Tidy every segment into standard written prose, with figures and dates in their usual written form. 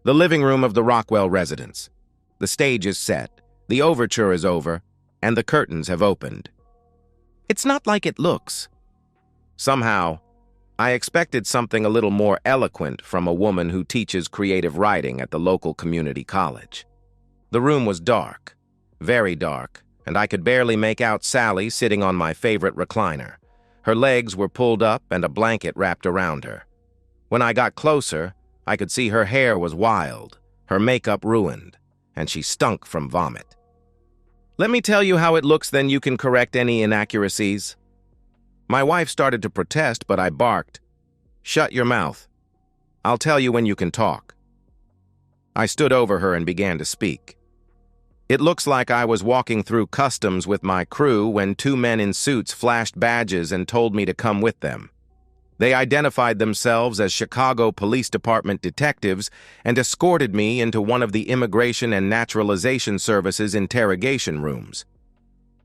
The living room of the Rockwell residence. The stage is set, the overture is over, and the curtains have opened. It's not like it looks. Somehow, I expected something a little more eloquent from a woman who teaches creative writing at the local community college. The room was dark, very dark, and I could barely make out Sally sitting on my favorite recliner. Her legs were pulled up and a blanket wrapped around her. When I got closer, I could see her hair was wild, her makeup ruined, and she stunk from vomit. Let me tell you how it looks, then you can correct any inaccuracies. My wife started to protest, but I barked, "Shut your mouth. I'll tell you when you can talk." I stood over her and began to speak. It looks like I was walking through customs with my crew when two men in suits flashed badges and told me to come with them. They identified themselves as Chicago Police Department detectives and escorted me into one of the Immigration and Naturalization Service's interrogation rooms.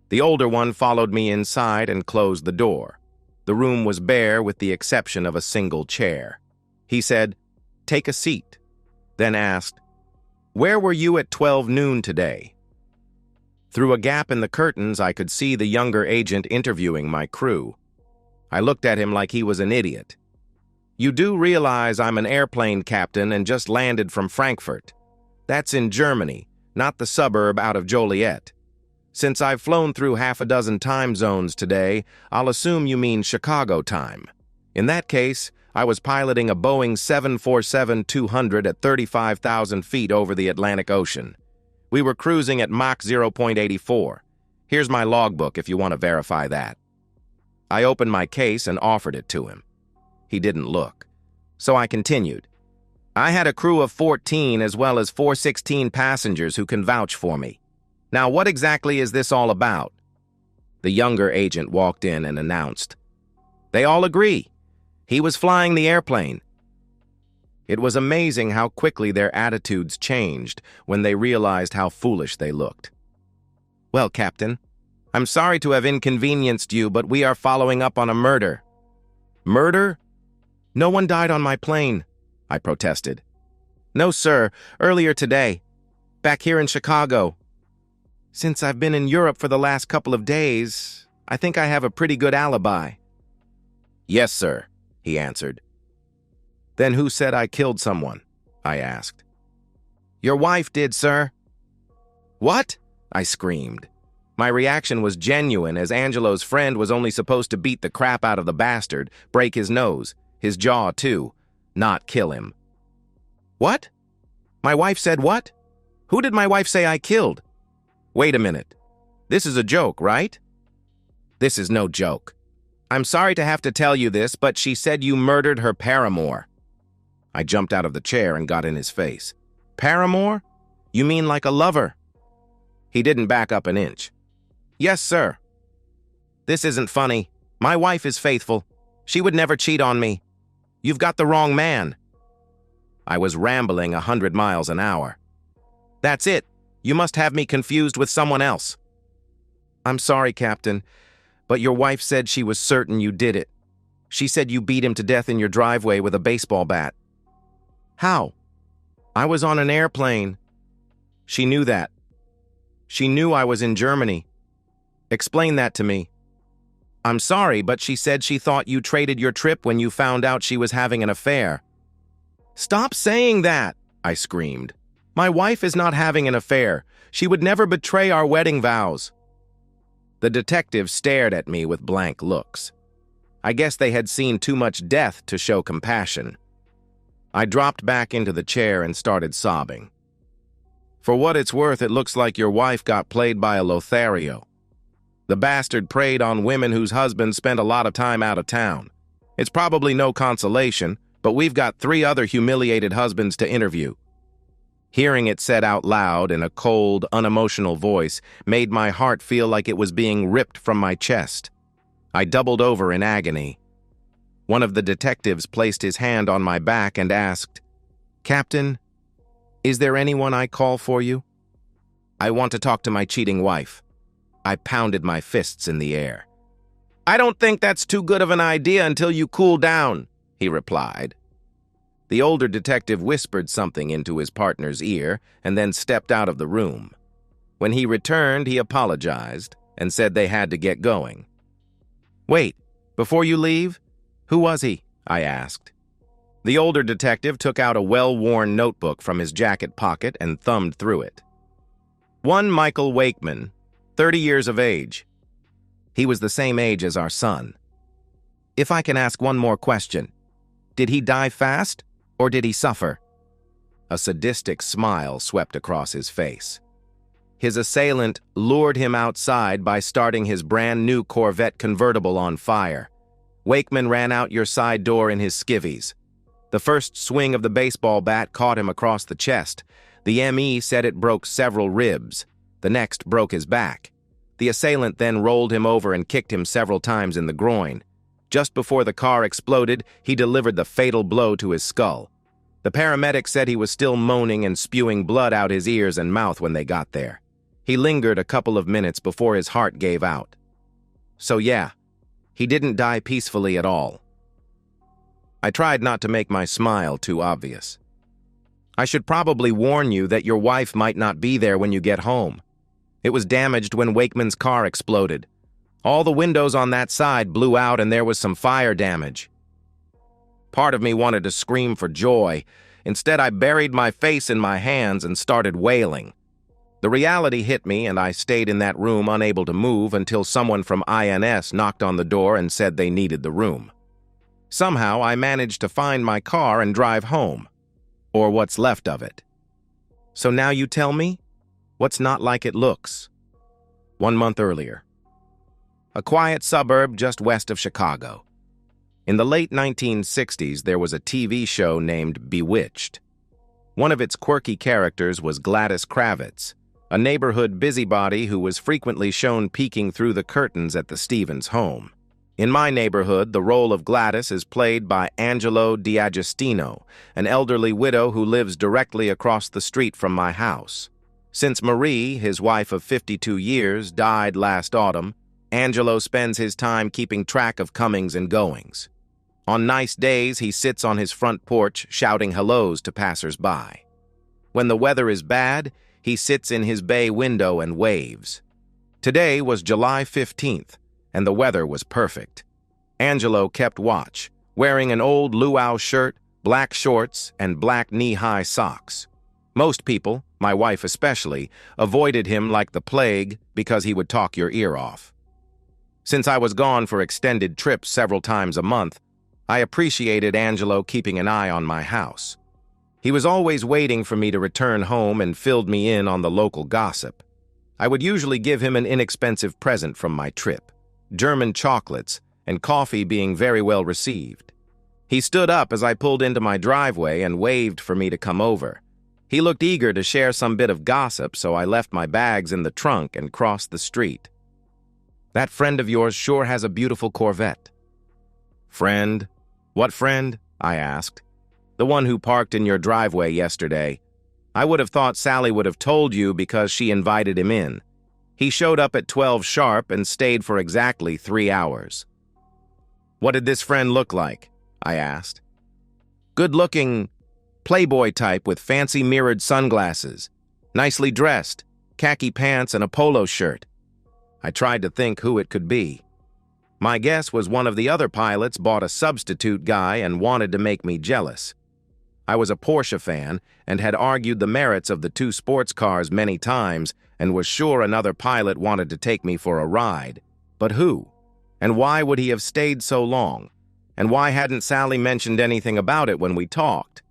The older one followed me inside and closed the door. The room was bare with the exception of a single chair. He said, "Take a seat," then asked, "Where were you at 12 noon today?" Through a gap in the curtains, I could see the younger agent interviewing my crew. I looked at him like he was an idiot. "You do realize I'm an airplane captain and just landed from Frankfurt. That's in Germany, not the suburb out of Joliet. Since I've flown through half a dozen time zones today, I'll assume you mean Chicago time. In that case, I was piloting a Boeing 747-200 at 35,000 feet over the Atlantic Ocean. We were cruising at Mach 0.84. Here's my logbook if you want to verify that." I opened my case and offered it to him. He didn't look. So I continued. "I had a crew of 14 as well as 416 passengers who can vouch for me. Now, what exactly is this all about?" The younger agent walked in and announced, "They all agree. He was flying the airplane." It was amazing how quickly their attitudes changed when they realized how foolish they looked. "Well, Captain, I'm sorry to have inconvenienced you, but we are following up on a murder." "Murder? No one died on my plane," I protested. "No, sir. Earlier today. Back here in Chicago. Since I've been in Europe for the last couple of days, I think I have a pretty good alibi." "Yes, sir," he answered. "Then who said I killed someone?" I asked. "Your wife did, sir." "What?" I screamed. My reaction was genuine, as Angelo's friend was only supposed to beat the crap out of the bastard, break his nose, his jaw too, not kill him. "What? My wife said what? Who did my wife say I killed? Wait a minute. This is a joke, right?" "This is no joke. I'm sorry to have to tell you this, but she said you murdered her paramour." I jumped out of the chair and got in his face. "Paramour? You mean like a lover?" He didn't back up an inch. "Yes, sir." "This isn't funny. My wife is faithful. She would never cheat on me. You've got the wrong man." I was rambling 100 miles an hour. "That's it. You must have me confused with someone else." "I'm sorry, Captain, but your wife said she was certain you did it. She said you beat him to death in your driveway with a baseball bat." "How?" "I was on an airplane." "She knew that. She knew I was in Germany. Explain that to me." "I'm sorry, but she said she thought you traded your trip when you found out she was having an affair." "Stop saying that!" I screamed. "My wife is not having an affair. She would never betray our wedding vows." The detectives stared at me with blank looks. I guess they had seen too much death to show compassion. I dropped back into the chair and started sobbing. "For what it's worth, it looks like your wife got played by a Lothario. The bastard preyed on women whose husbands spent a lot of time out of town. It's probably no consolation, but we've got 3 other humiliated husbands to interview." Hearing it said out loud in a cold, unemotional voice made my heart feel like it was being ripped from my chest. I doubled over in agony. One of the detectives placed his hand on my back and asked, "Captain, is there anyone I call for you?" "I want to talk to my cheating wife." I pounded my fists in the air. "I don't think that's too good of an idea until you cool down," he replied. The older detective whispered something into his partner's ear and then stepped out of the room. When he returned, he apologized and said they had to get going. "Wait, before you leave, who was he?" I asked. The older detective took out a well-worn notebook from his jacket pocket and thumbed through it. "One Michael Wakeman, 30 years of age. He was the same age as our son. If I can ask one more question, did he die fast or did he suffer?" A sadistic smile swept across his face. His assailant lured him outside by starting his brand-new Corvette convertible on fire. Wakeman ran out your side door in his skivvies. The first swing of the baseball bat caught him across the chest. The ME said it broke several ribs. The next broke his back. The assailant then rolled him over and kicked him several times in the groin. Just before the car exploded, he delivered the fatal blow to his skull. The paramedic said he was still moaning and spewing blood out his ears and mouth when they got there. He lingered a couple of minutes before his heart gave out. So yeah, he didn't die peacefully at all. I tried not to make my smile too obvious. "I should probably warn you that your wife might not be there when you get home. It was damaged when Wakeman's car exploded. All the windows on that side blew out and there was some fire damage." Part of me wanted to scream for joy. Instead, I buried my face in my hands and started wailing. The reality hit me and I stayed in that room unable to move until someone from INS knocked on the door and said they needed the room. Somehow, I managed to find my car and drive home. Or what's left of it. So now you tell me, what's not like it looks? 1 month earlier. A quiet suburb just west of Chicago. In the late 1960s, there was a TV show named Bewitched. One of its quirky characters was Gladys Kravitz, a neighborhood busybody who was frequently shown peeking through the curtains at the Stevens home. In my neighborhood, the role of Gladys is played by Angelo D'Agostino, an elderly widow who lives directly across the street from my house. Since Marie, his wife of 52 years, died last autumn, Angelo spends his time keeping track of comings and goings. On nice days, he sits on his front porch shouting hellos to passers-by. When the weather is bad, he sits in his bay window and waves. Today was July 15th, and the weather was perfect. Angelo kept watch, wearing an old luau shirt, black shorts, and black knee-high socks. Most people, my wife especially, avoided him like the plague because he would talk your ear off. Since I was gone for extended trips several times a month, I appreciated Angelo keeping an eye on my house. He was always waiting for me to return home and filled me in on the local gossip. I would usually give him an inexpensive present from my trip, German chocolates, and coffee being very well received. He stood up as I pulled into my driveway and waved for me to come over. He looked eager to share some bit of gossip, so I left my bags in the trunk and crossed the street. "That friend of yours sure has a beautiful Corvette." "Friend? What friend?" I asked. "The one who parked in your driveway yesterday. I would have thought Sally would have told you because she invited him in. He showed up at 12 sharp and stayed for exactly 3 hours." "What did this friend look like?" I asked. "Good-looking, playboy type with fancy mirrored sunglasses, nicely dressed, khaki pants and a polo shirt." I tried to think who it could be. My guess was one of the other pilots bought a substitute guy and wanted to make me jealous. I was a Porsche fan and had argued the merits of the 2 sports cars many times and was sure another pilot wanted to take me for a ride. But who? And why would he have stayed so long? And why hadn't Sally mentioned anything about it when we talked?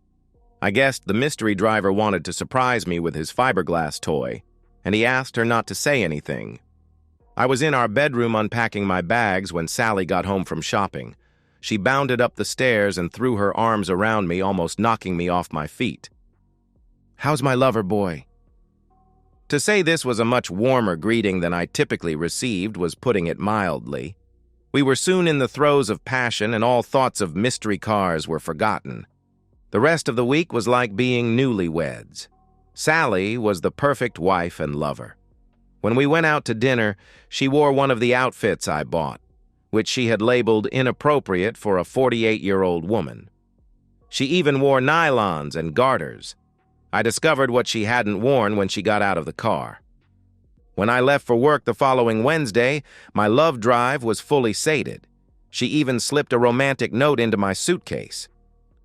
I guessed the mystery driver wanted to surprise me with his fiberglass toy, and he asked her not to say anything. I was in our bedroom unpacking my bags when Sally got home from shopping. She bounded up the stairs and threw her arms around me, almost knocking me off my feet. "How's my lover boy?" To say this was a much warmer greeting than I typically received was putting it mildly. We were soon in the throes of passion and all thoughts of mystery cars were forgotten. The rest of the week was like being newlyweds. Sally was the perfect wife and lover. When we went out to dinner, she wore one of the outfits I bought, which she had labeled inappropriate for a 48-year-old woman. She even wore nylons and garters. I discovered what she hadn't worn when she got out of the car. When I left for work the following Wednesday, my love drive was fully sated. She even slipped a romantic note into my suitcase.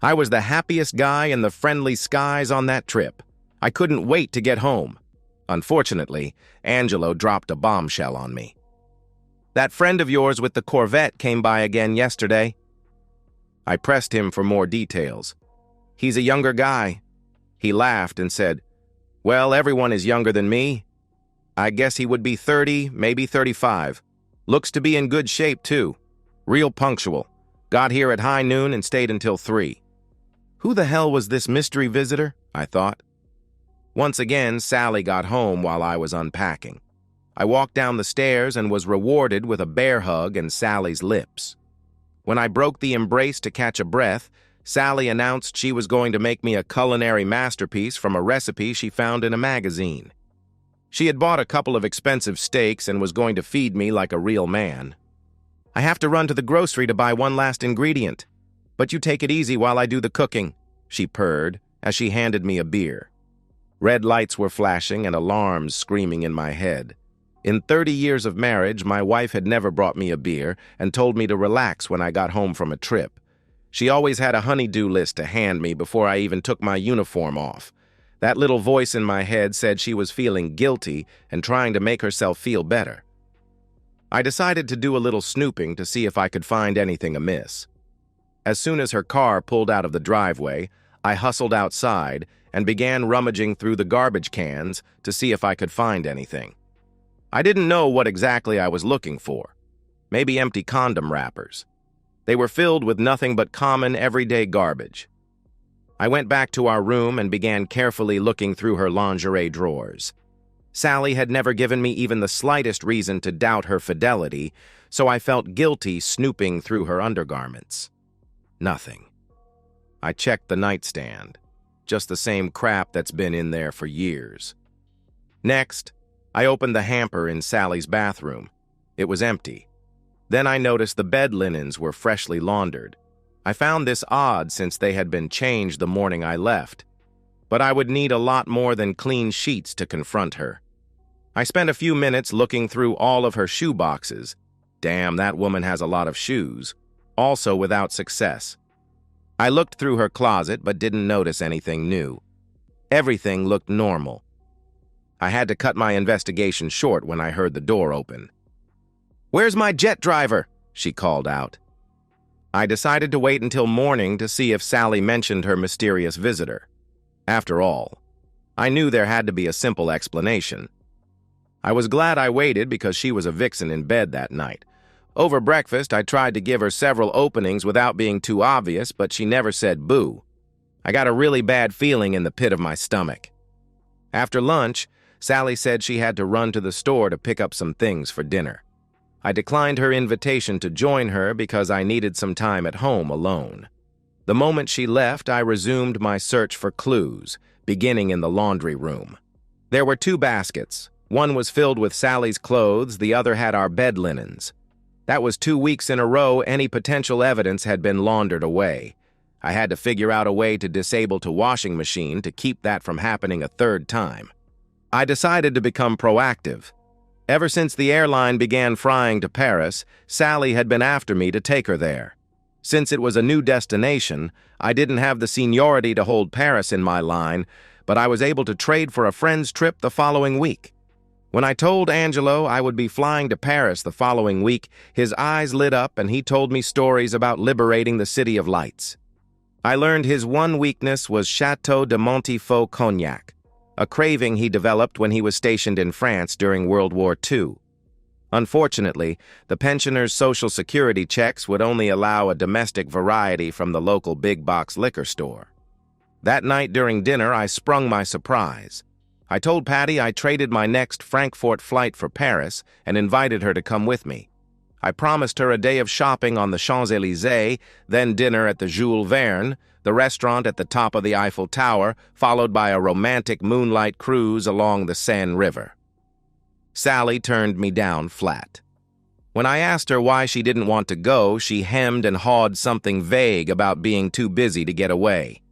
I was the happiest guy in the friendly skies on that trip. I couldn't wait to get home. Unfortunately, Angelo dropped a bombshell on me. "That friend of yours with the Corvette came by again yesterday." I pressed him for more details. "He's a younger guy." He laughed and said, "Well, everyone is younger than me. I guess he would be 30, maybe 35. Looks to be in good shape, too. Real punctual. Got here at high noon and stayed until 3. Who the hell was this mystery visitor? I thought. Once again, Sally got home while I was unpacking. I walked down the stairs and was rewarded with a bear hug and Sally's lips. When I broke the embrace to catch a breath, Sally announced she was going to make me a culinary masterpiece from a recipe she found in a magazine. She had bought a couple of expensive steaks and was going to feed me like a real man. "I have to run to the grocery to buy one last ingredient, but you take it easy while I do the cooking," she purred as she handed me a beer. Red lights were flashing and alarms screaming in my head. In 30 years of marriage, my wife had never brought me a beer and told me to relax when I got home from a trip. She always had a honey-do list to hand me before I even took my uniform off. That little voice in my head said she was feeling guilty and trying to make herself feel better. I decided to do a little snooping to see if I could find anything amiss. As soon as her car pulled out of the driveway, I hustled outside and began rummaging through the garbage cans to see if I could find anything. I didn't know what exactly I was looking for. Maybe empty condom wrappers. They were filled with nothing but common, everyday garbage. I went back to our room and began carefully looking through her lingerie drawers. Sally had never given me even the slightest reason to doubt her fidelity, so I felt guilty snooping through her undergarments. Nothing. I checked the nightstand. Just the same crap that's been in there for years. Next, I opened the hamper in Sally's bathroom. It was empty. Then I noticed the bed linens were freshly laundered. I found this odd since they had been changed the morning I left. But I would need a lot more than clean sheets to confront her. I spent a few minutes looking through all of her shoe boxes. Damn, that woman has a lot of shoes. Also without success. I looked through her closet but didn't notice anything new. Everything looked normal. I had to cut my investigation short when I heard the door open. "Where's my jet driver?" she called out. I decided to wait until morning to see if Sally mentioned her mysterious visitor. After all, I knew there had to be a simple explanation. I was glad I waited because she was a vixen in bed that night. Over breakfast, I tried to give her several openings without being too obvious, but she never said boo. I got a really bad feeling in the pit of my stomach. After lunch, Sally said she had to run to the store to pick up some things for dinner. I declined her invitation to join her because I needed some time at home alone. The moment she left, I resumed my search for clues, beginning in the laundry room. There were 2 baskets. One was filled with Sally's clothes, the other had our bed linens. That was 2 weeks in a row any potential evidence had been laundered away. I had to figure out a way to disable the washing machine to keep that from happening a 3rd time. I decided to become proactive. Ever since the airline began flying to Paris, Sally had been after me to take her there. Since it was a new destination, I didn't have the seniority to hold Paris in my line, but I was able to trade for a friend's trip the following week. When I told Angelo I would be flying to Paris the following week, his eyes lit up and he told me stories about liberating the City of Lights. I learned his one weakness was Chateau de Montifaux cognac, a craving he developed when he was stationed in France during World War II. Unfortunately, the pensioners' Social Security checks would only allow a domestic variety from the local big-box liquor store. That night during dinner, I sprung my surprise. I told Patty I traded my next Frankfurt flight for Paris and invited her to come with me. I promised her a day of shopping on the Champs-Élysées, then dinner at the Jules Verne, the restaurant at the top of the Eiffel Tower, followed by a romantic moonlight cruise along the Seine River. Sally turned me down flat. When I asked her why she didn't want to go, she hemmed and hawed something vague about being too busy to get away.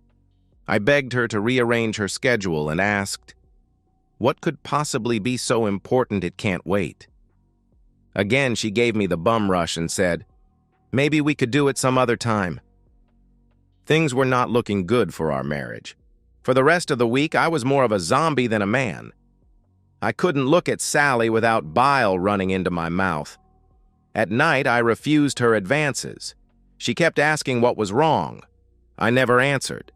I begged her to rearrange her schedule and asked, what could possibly be so important it can't wait? Again, she gave me the bum rush and said, maybe we could do it some other time. Things were not looking good for our marriage. For the rest of the week, I was more of a zombie than a man. I couldn't look at Sally without bile running into my mouth. At night, I refused her advances. She kept asking what was wrong. I never answered.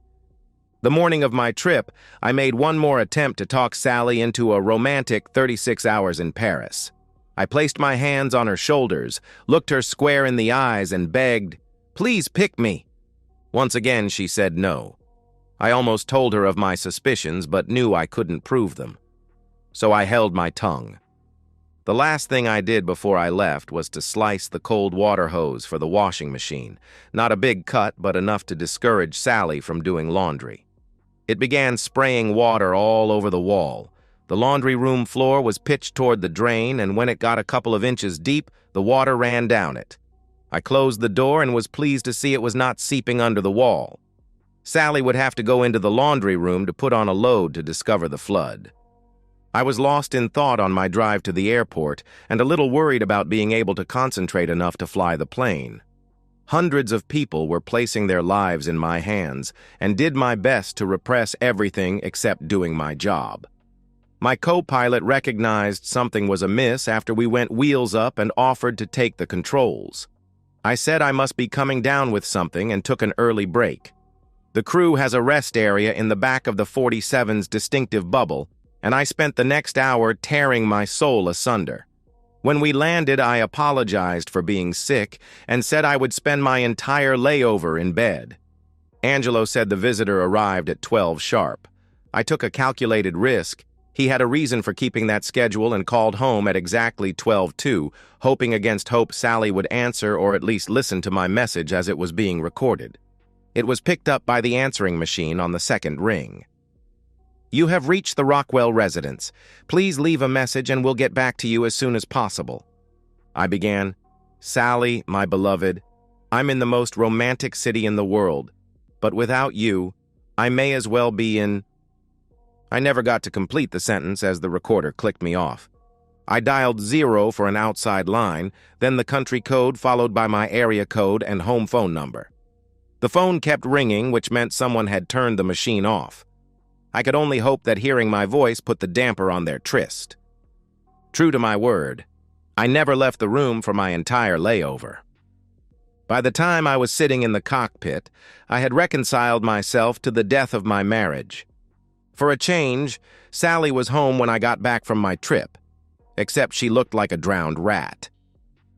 The morning of my trip, I made one more attempt to talk Sally into a romantic 36 hours in Paris. I placed my hands on her shoulders, looked her square in the eyes, and begged, please pick me. Once again, she said no. I almost told her of my suspicions, but knew I couldn't prove them. So I held my tongue. The last thing I did before I left was to slice the cold water hose for the washing machine. Not a big cut, but enough to discourage Sally from doing laundry. It began spraying water all over the wall. The laundry room floor was pitched toward the drain, and when it got a couple of inches deep, the water ran down it. I closed the door and was pleased to see it was not seeping under the wall. Sally would have to go into the laundry room to put on a load to discover the flood. I was lost in thought on my drive to the airport and a little worried about being able to concentrate enough to fly the plane. Hundreds of people were placing their lives in my hands and did my best to repress everything except doing my job. My co-pilot recognized something was amiss after we went wheels up and offered to take the controls. I said I must be coming down with something and took an early break. The crew has a rest area in the back of the 47's distinctive bubble, and I spent the next hour tearing my soul asunder. When we landed, I apologized for being sick and said I would spend my entire layover in bed. Angelo said the visitor arrived at 12 sharp. I took a calculated risk. He had a reason for keeping that schedule and called home at exactly 12:02, hoping against hope Sally would answer or at least listen to my message as it was being recorded. It was picked up by the answering machine on the second ring. You have reached the Rockwell residence. Please leave a message and we'll get back to you as soon as possible. I began, Sally, my beloved, I'm in the most romantic city in the world, but without you, I may as well be in... I never got to complete the sentence as the recorder clicked me off. I dialed 0 for an outside line, then the country code followed by my area code and home phone number. The phone kept ringing, which meant someone had turned the machine off. I could only hope that hearing my voice put the damper on their tryst. True to my word, I never left the room for my entire layover. By the time I was sitting in the cockpit, I had reconciled myself to the death of my marriage. For a change, Sally was home when I got back from my trip, except she looked like a drowned rat.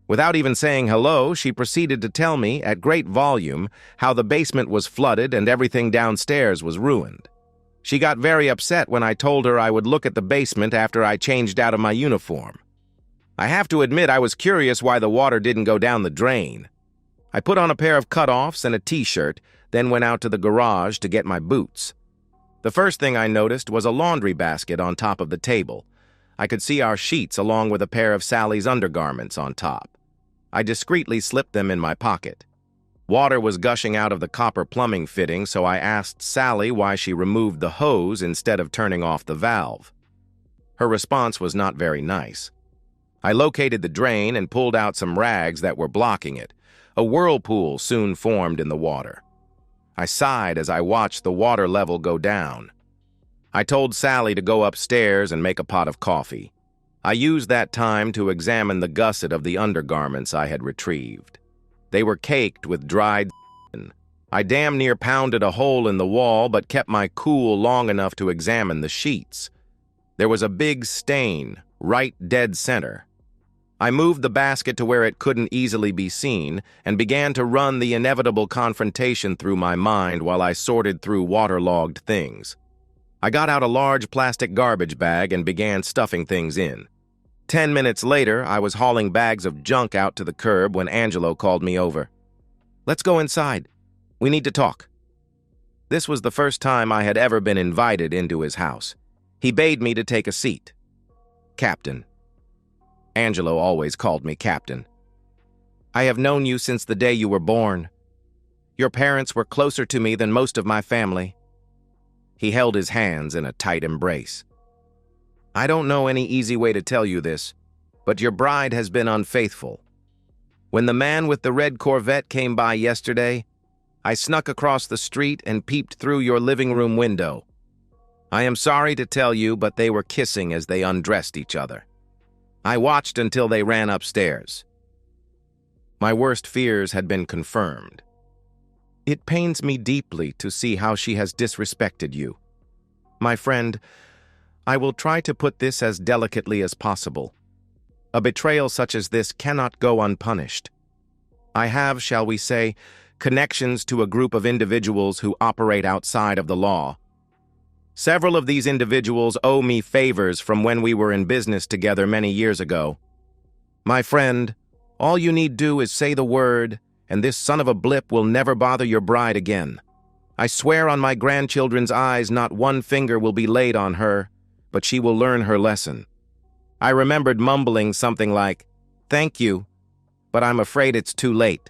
Without even saying hello, she proceeded to tell me, at great volume, how the basement was flooded and everything downstairs was ruined. She got very upset when I told her I would look at the basement after I changed out of my uniform. I have to admit I was curious why the water didn't go down the drain. I put on a pair of cutoffs and a t-shirt, then went out to the garage to get my boots. The first thing I noticed was a laundry basket on top of the table. I could see our sheets along with a pair of Sally's undergarments on top. I discreetly slipped them in my pocket. Water was gushing out of the copper plumbing fitting, so I asked Sally why she removed the hose instead of turning off the valve. Her response was not very nice. I located the drain and pulled out some rags that were blocking it. A whirlpool soon formed in the water. I sighed as I watched the water level go down. I told Sally to go upstairs and make a pot of coffee. I used that time to examine the gusset of the undergarments I had retrieved. They were caked with dried skin. I damn near pounded a hole in the wall, but kept my cool long enough to examine the sheets. There was a big stain, right dead center. I moved the basket to where it couldn't easily be seen and began to run the inevitable confrontation through my mind while I sorted through waterlogged things. I got out a large plastic garbage bag and began stuffing things in. 10 minutes later, I was hauling bags of junk out to the curb when Angelo called me over. Let's go inside. We need to talk. This was the first time I had ever been invited into his house. He bade me to take a seat. Captain. Angelo always called me Captain. I have known you since the day you were born. Your parents were closer to me than most of my family." He held his hands in a tight embrace. "I don't know any easy way to tell you this, but your bride has been unfaithful. When the man with the red Corvette came by yesterday, I snuck across the street and peeped through your living room window. I am sorry to tell you, but they were kissing as they undressed each other. I watched until they ran upstairs." My worst fears had been confirmed. "It pains me deeply to see how she has disrespected you. My friend, I will try to put this as delicately as possible. A betrayal such as this cannot go unpunished. I have, shall we say, connections to a group of individuals who operate outside of the law. Several of these individuals owe me favors from when we were in business together many years ago. My friend, all you need do is say the word, and this son of a blip will never bother your bride again. I swear on my grandchildren's eyes not one finger will be laid on her, but she will learn her lesson." I remembered mumbling something like, "Thank you, but I'm afraid it's too late."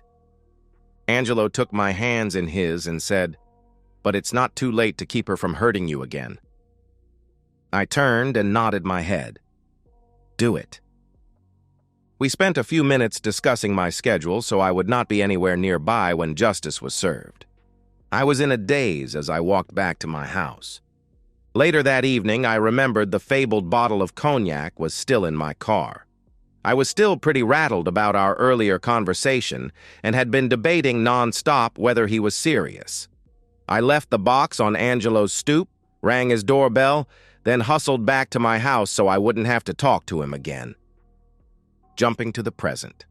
Angelo took my hands in his and said, "But it's not too late to keep her from hurting you again." I turned and nodded my head. "Do it." We spent a few minutes discussing my schedule so I would not be anywhere nearby when justice was served. I was in a daze as I walked back to my house. Later that evening, I remembered the fabled bottle of cognac was still in my car. I was still pretty rattled about our earlier conversation and had been debating non-stop whether he was serious. I left the box on Angelo's stoop, rang his doorbell, then hustled back to my house so I wouldn't have to talk to him again. Jumping to the present.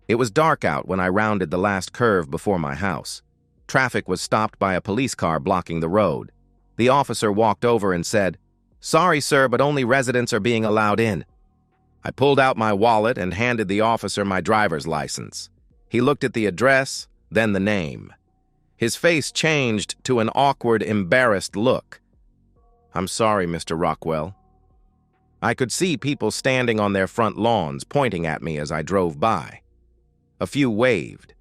It was dark out when I rounded the last curve before my house. Traffic was stopped by a police car blocking the road. The officer walked over and said, "Sorry, sir, but only residents are being allowed in." I pulled out my wallet and handed the officer my driver's license. He looked at the address, then the name. His face changed to an awkward, embarrassed look. "I'm sorry, Mr. Rockwell." I could see people standing on their front lawns pointing at me as I drove by. A few waved.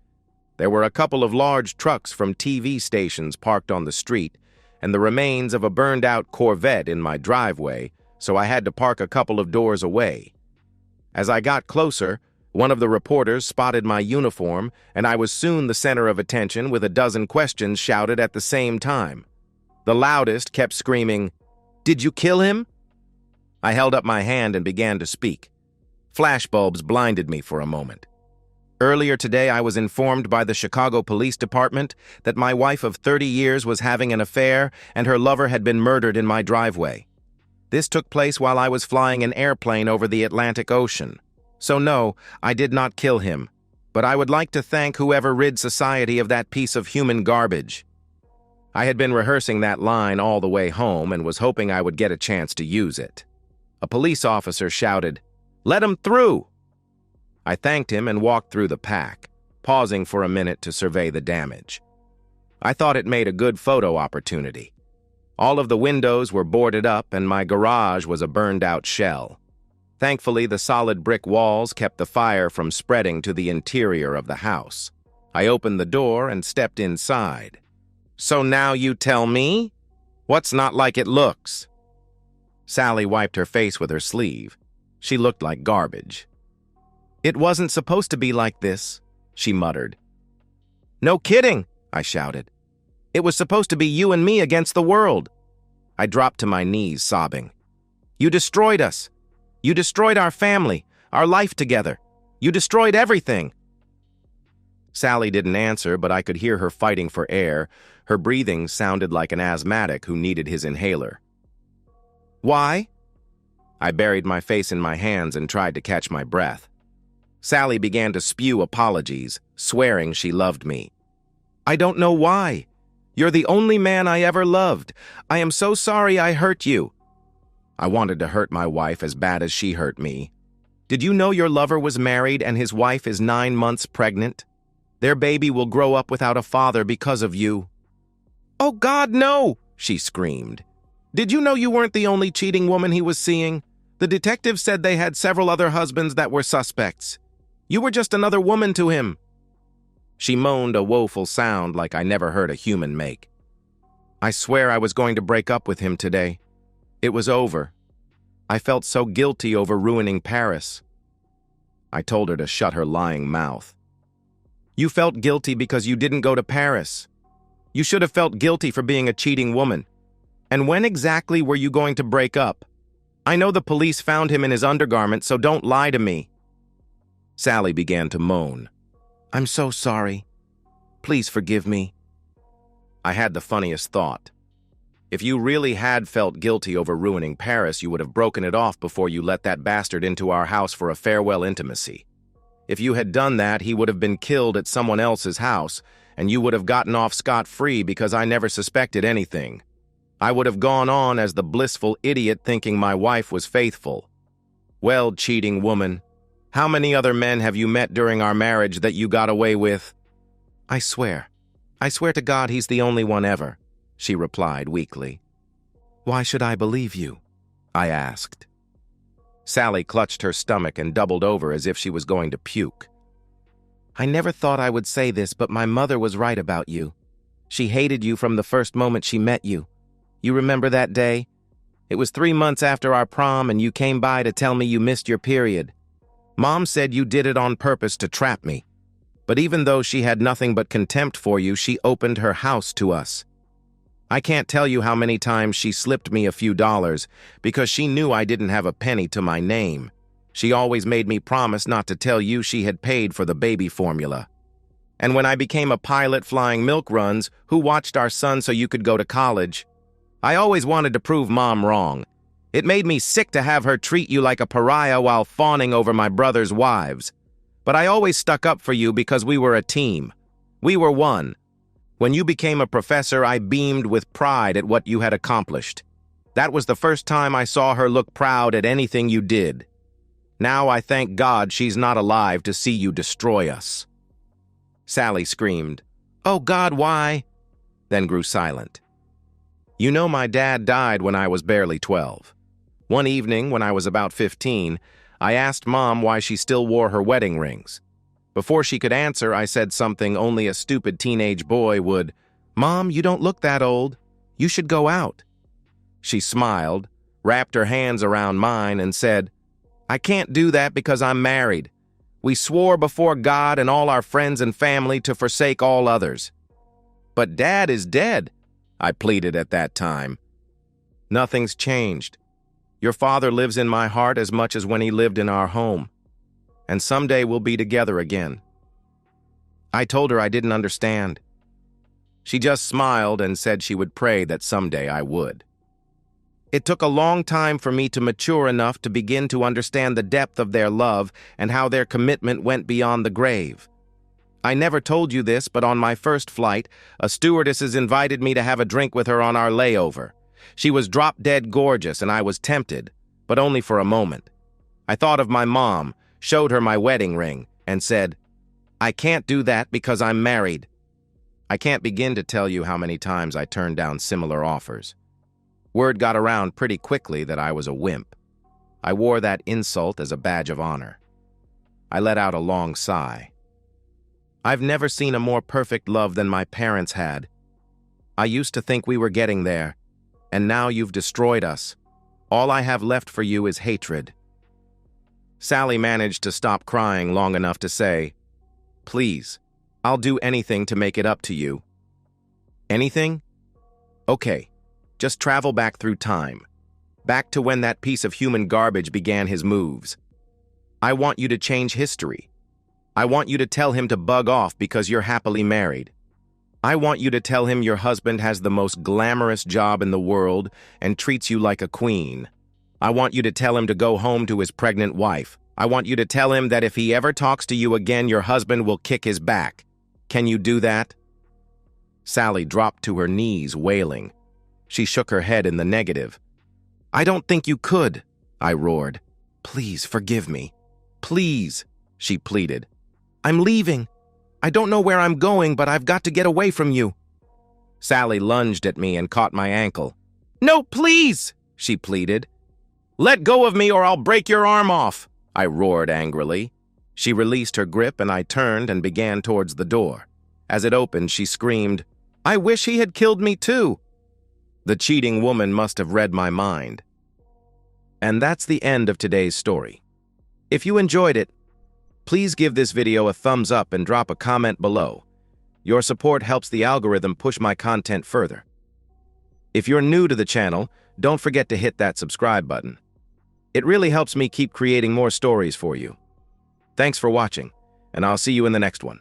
There were a couple of large trucks from TV stations parked on the street, and the remains of a burned-out Corvette in my driveway, so I had to park a couple of doors away. As I got closer, one of the reporters spotted my uniform, and I was soon the center of attention with a dozen questions shouted at the same time. The loudest kept screaming, "Did you kill him?" I held up my hand and began to speak. Flashbulbs blinded me for a moment. Earlier today, I was informed by the Chicago Police Department that my wife of 30 years was having an affair and her lover had been murdered in my driveway. This took place while I was flying an airplane over the Atlantic Ocean. So no, I did not kill him, but I would like to thank whoever rid society of that piece of human garbage. I had been rehearsing that line all the way home and was hoping I would get a chance to use it. A police officer shouted, "Let him through!" I thanked him and walked through the pack, pausing for a minute to survey the damage. I thought it made a good photo opportunity. All of the windows were boarded up and my garage was a burned-out shell. Thankfully, the solid brick walls kept the fire from spreading to the interior of the house. I opened the door and stepped inside. "So now you tell me? What's not like it looks?" Sally wiped her face with her sleeve. She looked like garbage. "It wasn't supposed to be like this," she muttered. "No kidding," I shouted. "It was supposed to be you and me against the world." I dropped to my knees, sobbing. "You destroyed us. You destroyed our family, our life together. You destroyed everything." Sally didn't answer, but I could hear her fighting for air. Her breathing sounded like an asthmatic who needed his inhaler. "Why?" I buried my face in my hands and tried to catch my breath. Sally began to spew apologies, swearing she loved me. "I don't know why. You're the only man I ever loved. I am so sorry I hurt you." I wanted to hurt my wife as bad as she hurt me. "Did you know your lover was married and his wife is 9 months pregnant? Their baby will grow up without a father because of you." "Oh God, no!" she screamed. "Did you know you weren't the only cheating woman he was seeing? The detectives said they had several other husbands that were suspects. You were just another woman to him." She moaned a woeful sound like I never heard a human make. I swear I was going to break up with him today. It was over. I felt so guilty over ruining Paris. I told her to shut her lying mouth. You felt guilty because you didn't go to Paris. You should have felt guilty for being a cheating woman. And when exactly were you going to break up? I know the police found him in his undergarment, so don't lie to me. Sally began to moan. I'm so sorry. Please forgive me. I had the funniest thought. If you really had felt guilty over ruining Paris, you would have broken it off before you let that bastard into our house for a farewell intimacy. If you had done that, he would have been killed at someone else's house, and you would have gotten off scot-free because I never suspected anything. I would have gone on as the blissful idiot thinking my wife was faithful. Well, cheating woman, how many other men have you met during our marriage that you got away with? I swear to God he's the only one ever, she replied weakly. Why should I believe you? I asked. Sally clutched her stomach and doubled over as if she was going to puke. I never thought I would say this, but my mother was right about you. She hated you from the first moment she met you. You remember that day? It was 3 months after our prom and you came by to tell me you missed your period. Mom said you did it on purpose to trap me. But even though she had nothing but contempt for you, she opened her house to us. I can't tell you how many times she slipped me a few dollars because she knew I didn't have a penny to my name. She always made me promise not to tell you she had paid for the baby formula. And when I became a pilot flying milk runs, who watched our son so you could go to college? I always wanted to prove Mom wrong. It made me sick to have her treat you like a pariah while fawning over my brother's wives. But I always stuck up for you because we were a team. We were one. When you became a professor, I beamed with pride at what you had accomplished. That was the first time I saw her look proud at anything you did. Now I thank God she's not alive to see you destroy us. Sally screamed, Oh God, why? Then grew silent. You know my dad died when I was barely 12. One evening, when I was about 15, I asked Mom why she still wore her wedding rings. Before she could answer, I said something only a stupid teenage boy would. Mom, you don't look that old. You should go out. She smiled, wrapped her hands around mine, and said, I can't do that because I'm married. We swore before God and all our friends and family to forsake all others. But Dad is dead, I pleaded at that time. Nothing's changed. Your father lives in my heart as much as when he lived in our home. And someday we'll be together again. I told her I didn't understand. She just smiled and said she would pray that someday I would. It took a long time for me to mature enough to begin to understand the depth of their love and how their commitment went beyond the grave. I never told you this, but on my first flight, a stewardess invited me to have a drink with her on our layover. She was drop-dead gorgeous, and I was tempted, but only for a moment. I thought of my mom, showed her my wedding ring, and said, I can't do that because I'm married. I can't begin to tell you how many times I turned down similar offers. Word got around pretty quickly that I was a wimp. I wore that insult as a badge of honor. I let out a long sigh. I've never seen a more perfect love than my parents had. I used to think we were getting there, and now you've destroyed us. All I have left for you is hatred. Sally managed to stop crying long enough to say, Please, I'll do anything to make it up to you. Anything? Okay, just travel back through time. Back to when that piece of human garbage began his moves. I want you to change history. I want you to tell him to bug off because you're happily married. I want you to tell him your husband has the most glamorous job in the world and treats you like a queen. I want you to tell him to go home to his pregnant wife. I want you to tell him that if he ever talks to you again, your husband will kick his back. Can you do that? Sally dropped to her knees, wailing. She shook her head in the negative. I don't think you could, I roared. Please forgive me. Please, she pleaded. I'm leaving. I don't know where I'm going, but I've got to get away from you. Sally lunged at me and caught my ankle. No, please, she pleaded. Let go of me or I'll break your arm off, I roared angrily. She released her grip and I turned and began towards the door. As it opened, she screamed, "I wish he had killed me too!" The cheating woman must have read my mind. And that's the end of today's story. If you enjoyed it, please give this video a thumbs up and drop a comment below. Your support helps the algorithm push my content further. If you're new to the channel, don't forget to hit that subscribe button. It really helps me keep creating more stories for you. Thanks for watching, and I'll see you in the next one.